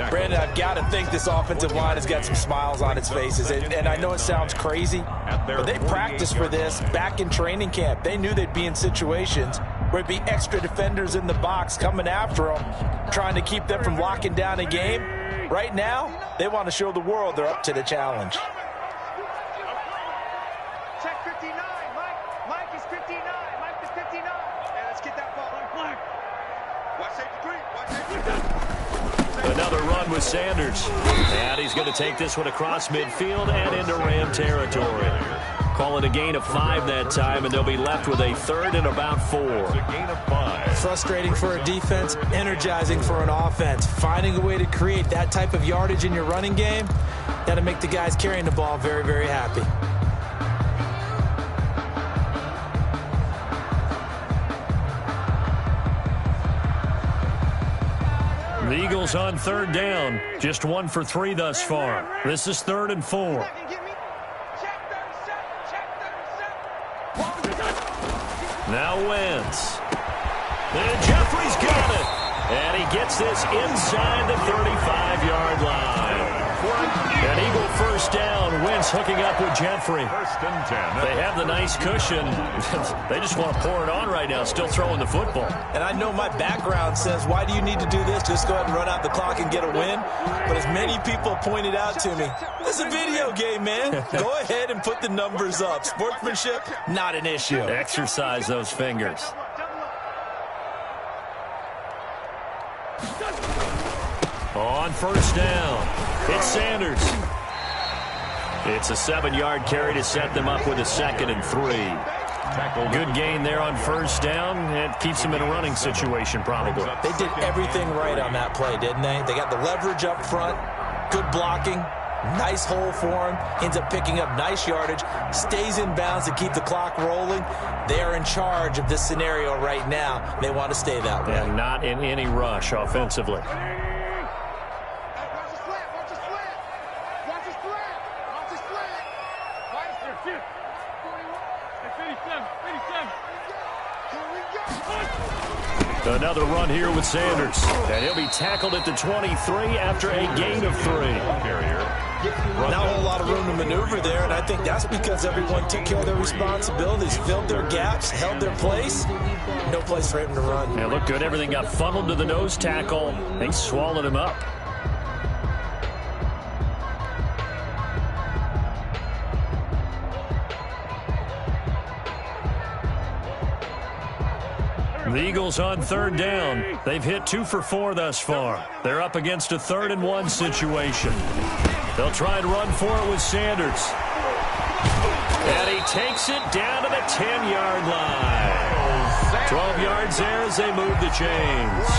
Brandon, I've got to think this offensive line has got some smiles on its faces. And I know it sounds crazy, but they practiced for this back in training camp. They knew they'd be in situations where it'd be extra defenders in the box coming after them, trying to keep them from locking down a game. Right now, they want to show the world they're up to the challenge. Check 59. Mike is 59. Mike is 59. Yeah, let's get that ball. Watch safety green. Watch safety green. Another run with Sanders. And he's going to take this one across midfield and into Ram territory. Call it a gain of 5 that time, and they'll be left with a third and about 4. It's a gain of 5. Frustrating for a defense, energizing for an offense. Finding a way to create that type of yardage in your running game, got to make the guys carrying the ball very, very happy. The Eagles on third down, just 1 for 3 thus far. This is 3rd and 4. Now Wentz. And Jeffrey's got it. And he gets this inside the 35-yard line. An Eagle first down. Wentz hooking up with Jeffrey. 1st and 10. They have the nice cushion. They just want to pour it on right now, still throwing the football. And I know my background says, why do you need to do this? Just go ahead and run out the clock and get a win. But as many people pointed out to me, this is a video game, man. Go ahead and put the numbers up. Sportsmanship, not an issue. Exercise those fingers. On first down, it's Sanders. It's a 7-yard carry to set them up with a 2nd and 3. Good gain there on first down. It keeps them in a running situation, probably. They did everything right on that play, didn't they? They got the leverage up front, good blocking, nice hole for him, ends up picking up nice yardage, stays in bounds to keep the clock rolling. They are in charge of this scenario right now. They want to stay that way. And not in any rush offensively. Another run here with Sanders. And he'll be tackled at the 23 after a gain of 3. Not a whole lot of room to maneuver there, and I think that's because everyone took care of their responsibilities, filled their gaps, held their place. No place for him to run. Yeah, looked good. Everything got funneled to the nose tackle. They swallowed him up. The Eagles on third down. They've hit 2 for 4 thus far. They're up against a 3rd and 1 situation. They'll try and run for it with Sanders. And he takes it down to the 10-yard line. 12 yards there as they move the chains.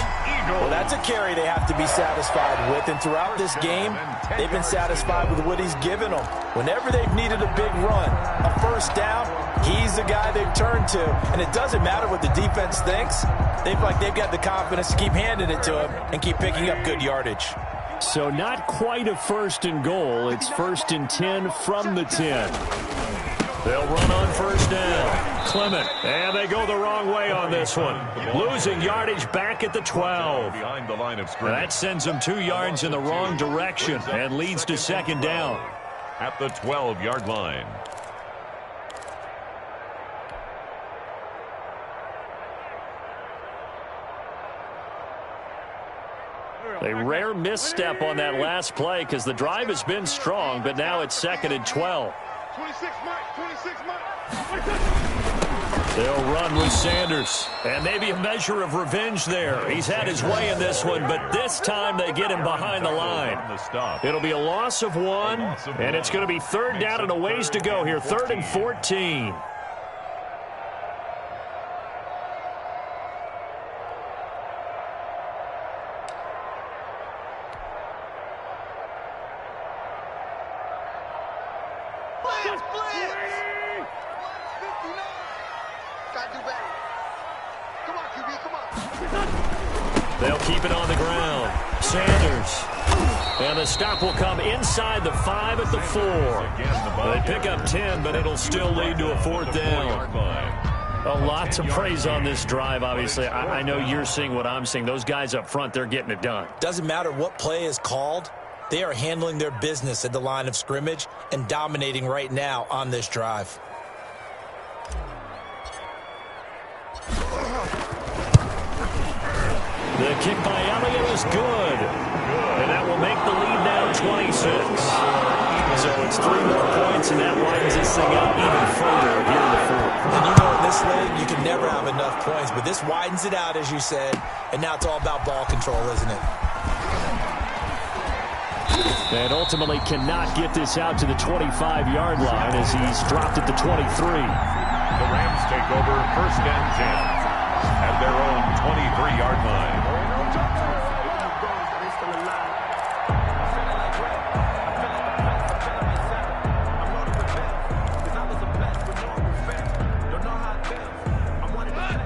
Well, that's a carry they have to be satisfied with, and throughout this game, they've been satisfied with what he's given them. Whenever they've needed a big run, a first down, he's the guy they've turned to, and it doesn't matter what the defense thinks. They've got the confidence to keep handing it to him and keep picking up good yardage. So not quite a 1st and goal. It's 1st and 10 from the 10. They'll run on first down. Clement, and they go the wrong way on this one. Losing yardage back at the 12. Behind the line of scrimmage. That sends them 2 yards in the wrong direction and leads to 2nd down. At the 12-yard line. A rare misstep on that last play because the drive has been strong, but now it's 2nd and 12. 26 Mike. They'll run with Sanders, and maybe a measure of revenge there. He's had his way in this one, but this time they get him behind the line. It'll be a loss of 1, and it's going to be 3rd down and a ways to go here, 3rd and 14. They'll keep it on the ground. Sanders. And the stop will come inside the 5 at the 4. They pick up 10, but it'll still lead to a 4th down. A lot to praise on this drive, obviously. I know you're seeing what I'm seeing. Those guys up front, they're getting it done. Doesn't matter what play is called. They are handling their business at the line of scrimmage and dominating right now on this drive. The kick by Elliott is good. And that will make the lead now 26. So it's 3 more points, and that widens this thing out even further here in the 4th. And you know in this league, you can never have enough points, but this widens it out, as you said, and now it's all about ball control, isn't it? And ultimately cannot get this out to the 25-yard line as he's dropped at the 23. The Rams take over 1st and 10 at their own 23-yard line.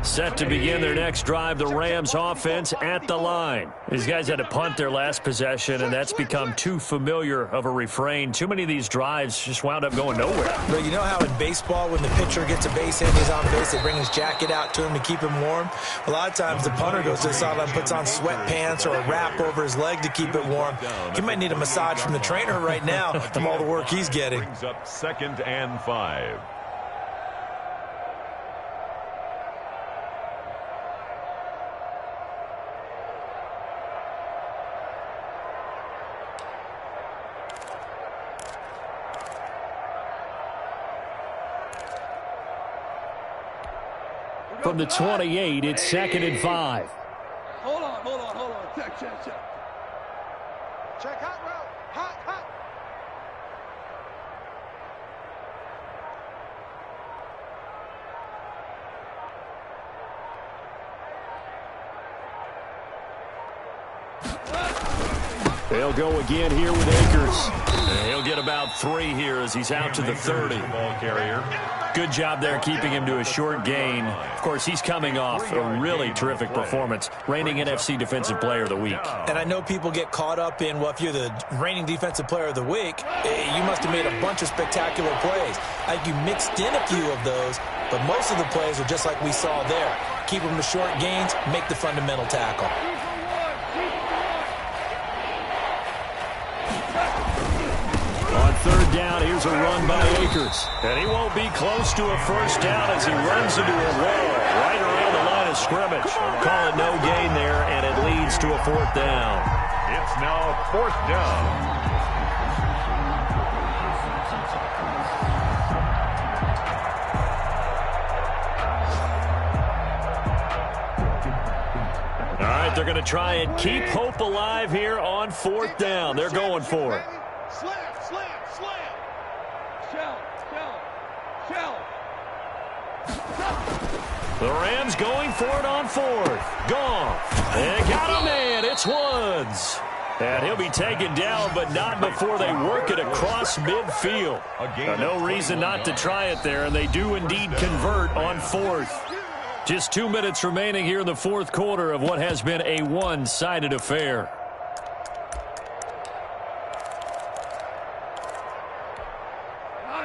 Set to begin their next drive, the Rams offense at the line. These guys had to punt their last possession, and that's become too familiar of a refrain. Too many of these drives just wound up going nowhere. But you know how in baseball, when the pitcher gets a base hit and he's on base, they bring his jacket out to him to keep him warm? A lot of times the punter goes to the sideline, puts on sweatpants or a wrap over his leg to keep it warm. He might need a massage from the trainer right now from all the work he's getting. Brings up 2nd and 5. From the 28, it's 2nd and 5. Hold on. Check. Check hot route. Hot. They'll go again here with Akers. And he'll get about 3 here as he's out to the 30. Ball carrier. Good job there keeping him to a short gain. Of course, he's coming off a really terrific performance, reigning NFC Defensive Player of the Week. And I know people get caught up in, well, if you're the reigning Defensive Player of the Week, you must have made a bunch of spectacular plays. I think you mixed in a few of those, but most of the plays are just like we saw there. Keep them to short gains, make the fundamental tackle. On 3rd down, here's a run by Akers. And he won't be close to a 1st down as he runs into a wall right around the line of scrimmage. Call it no gain there, and it leads to a 4th down. It's now 4th down. All right, they're going to try and keep hope alive here on 4th down. They're going for it. Slam. Shell. The Rams going for it on 4th. Goff. They got a man. It's Woods. And he'll be taken down, but not before they work it across midfield. No reason not to try it there, and they do indeed convert on 4th. Just 2 minutes remaining here in the 4th quarter of what has been a one-sided affair.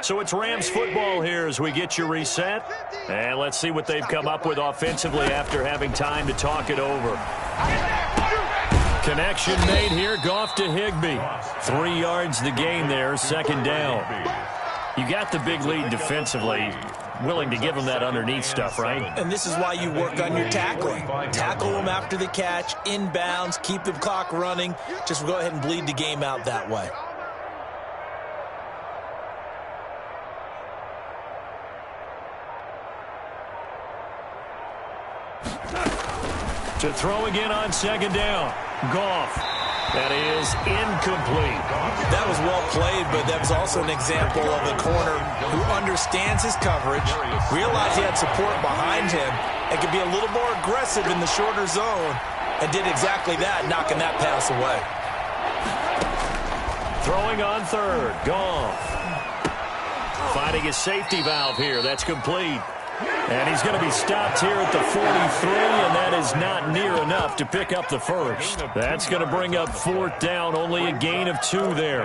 So it's Rams football here as we get you reset. And let's see what they've come up with offensively after having time to talk it over. Connection made here. Goff to Higbee. 3 yards the gain there. 2nd down. You got the big lead defensively. Willing to give them that underneath stuff, right? And this is why you work on your tackling. Tackle them after the catch, inbounds, keep the clock running. Just go ahead and bleed the game out that way. To throw again on 2nd down. Goff. That is incomplete. That was well played, but that was also an example of a corner who understands his coverage, realized he had support behind him, and could be a little more aggressive in the shorter zone, and did exactly that, knocking that pass away. Throwing on 3rd. Goff. Finding his safety valve here. That's complete. And he's going to be stopped here at the 43, and that is not near enough to pick up the first. That's going to bring up 4th down, only a gain of 2 there.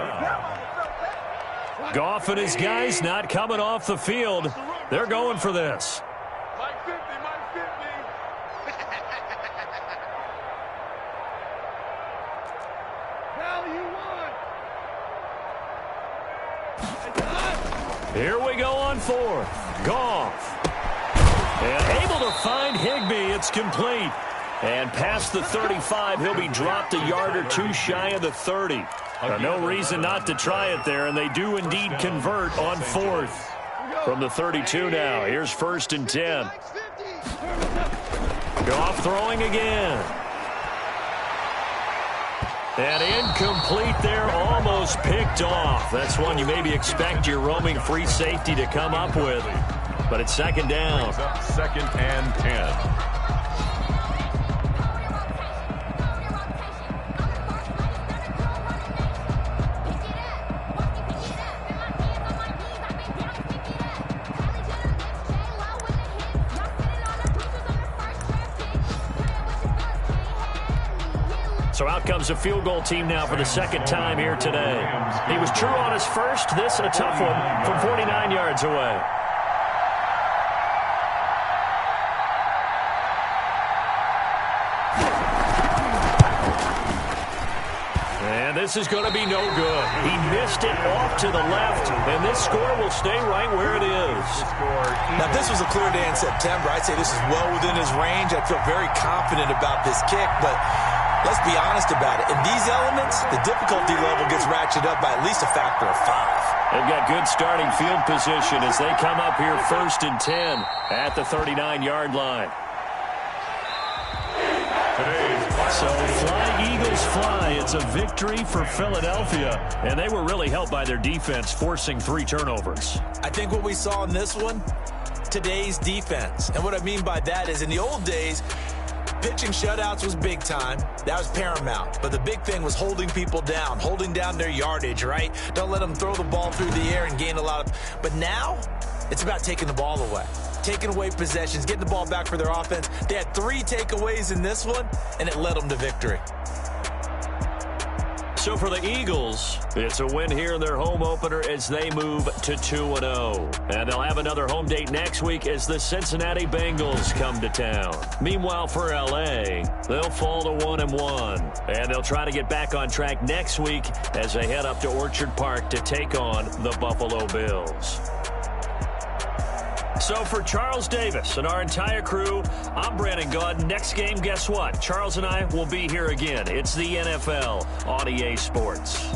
Goff and his guys not coming off the field. They're going for this. Mike 50, Mike 50. Here we go on 4th. Goff. And able to find Higbee. It's complete. And past the 35, he'll be dropped a yard or 2 shy of the 30. No reason not to try it there, and they do indeed convert on 4th. From the 32 now, here's 1st and 10. Goff throwing again. And incomplete there, almost picked off. That's one you maybe expect your roaming free safety to come up with. But it's 2nd down. 2nd and 10. So out comes a field goal team now for the 2nd time here today. He was true on his first. This a tough one from 49 yards away. And this is going to be no good. He missed it off to the left, and this score will stay right where it is. Now, if this was a clear day in September, I'd say this is well within his range. I feel very confident about this kick, but let's be honest about it. In these elements, the difficulty level gets ratcheted up by at least a factor of 5. They've got good starting field position as they come up here 1st and 10 at the 39-yard line. So fly, Eagles, fly. It's a victory for Philadelphia, and they were really helped by their defense, forcing 3 turnovers. I think what we saw in this one, today's defense. And what I mean by that is in the old days, pitching shutouts was big time. That was paramount. But the big thing was holding people down, holding down their yardage, right? Don't let them throw the ball through the air and gain a lot of... But now, it's about taking the ball away. Taking away possessions, getting the ball back for their offense. They had 3 takeaways in this one, and it led them to victory. So for the Eagles, it's a win here in their home opener as they move to 2-0. And they'll have another home date next week as the Cincinnati Bengals come to town. Meanwhile, for L.A., they'll fall to 1-1. And they'll try to get back on track next week as they head up to Orchard Park to take on the Buffalo Bills. So for Charles Davis and our entire crew, I'm Brandon Gaudin. Next game, guess what? Charles and I will be here again. It's the NFL on EA Sports.